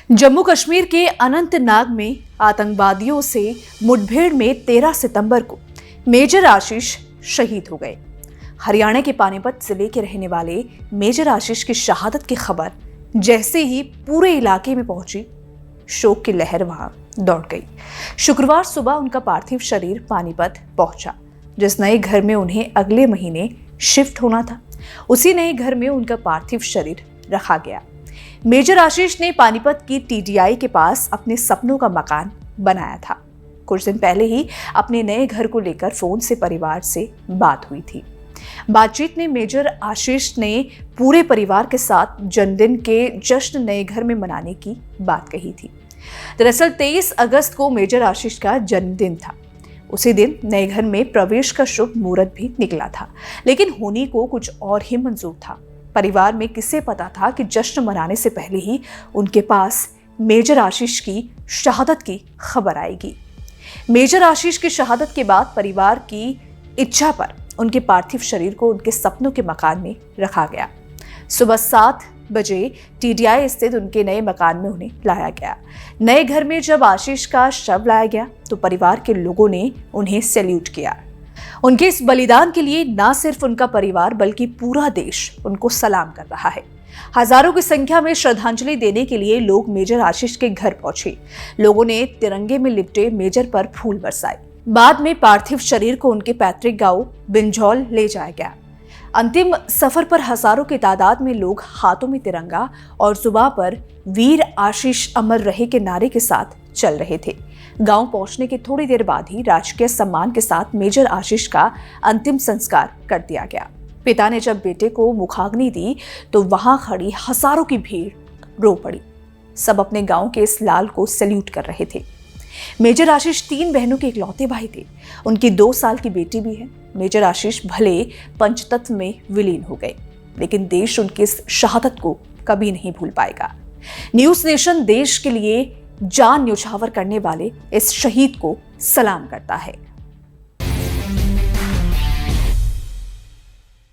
जम्मू कश्मीर के अनंतनाग में आतंकवादियों से मुठभेड़ में 13 सितंबर को मेजर आशीष शहीद हो गए। हरियाणा के पानीपत जिले के रहने वाले मेजर आशीष की शहादत की खबर जैसे ही पूरे इलाके में पहुंची, शोक की लहर वहां दौड़ गई। शुक्रवार सुबह उनका पार्थिव शरीर पानीपत पहुंचा। जिस नए घर में उन्हें अगले महीने शिफ्ट होना था, उसी नए घर में उनका पार्थिव शरीर रखा गया। मेजर आशीष ने पानीपत की टीडीआई के पास अपने सपनों का मकान बनाया था। कुछ दिन पहले ही अपने नए घर को लेकर फोन से परिवार से बात हुई थी। बातचीत में मेजर आशीष ने पूरे परिवार के साथ जन्मदिन के जश्न नए घर में मनाने की बात कही थी। दरअसल 23 अगस्त को मेजर आशीष का जन्मदिन था। उसी दिन नए घर में प्रवेश का शुभ मुहूर्त भी निकला था, लेकिन होने को कुछ और ही मंजूर था। परिवार में किसे पता था कि जश्न मनाने से पहले ही उनके पास मेजर आशीष की शहादत की खबर आएगी। मेजर आशीष की शहादत के बाद परिवार की इच्छा पर उनके पार्थिव शरीर को उनके सपनों के मकान में रखा गया। सुबह 7 बजे टीडीआई स्थित उनके नए मकान में उन्हें लाया गया। नए घर में जब आशीष का शव लाया गया तो परिवार के लोगों ने उन्हें सैल्यूट किया। उनके इस बलिदान के लिए न सिर्फ उनका परिवार बल्कि पूरा देश उनको सलाम कर रहा है। हजारों की संख्या में श्रद्धांजलि देने के लिए लोग मेजर आशीष के घर पहुंचे। लोगों ने तिरंगे में लिपटे मेजर पर फूल बरसाए। बाद में पार्थिव शरीर को उनके पैतृक गांव बिंझौल ले जाया गया। अंतिम सफर पर हजारों की तादाद में लोग हाथों में तिरंगा और जुबां पर वीर आशीष अमर रहे के नारे के साथ चल रहे थे। गांव पहुंचने के थोड़ी देर बाद ही राजकीय सम्मान के साथ मेजर आशीष का अंतिम संस्कार कर दिया गया। पिता ने जब बेटे को मुखाग्नि दी तो वहां खड़ी हजारों की भीड़ रो पड़ी। सब अपने गांव के इस लाल को सैल्यूट कर रहे थे। मेजर आशीष 3 बहनों के इकलौते भाई थे। उनकी 2 साल की बेटी भी है। मेजर आशीष भले पंचतत्व में विलीन हो गए, लेकिन देश उनकी इस शहादत को कभी नहीं भूल पाएगा। न्यूज़ नेशन देश के लिए जान न्यौछावर करने वाले इस शहीद को सलाम करता है।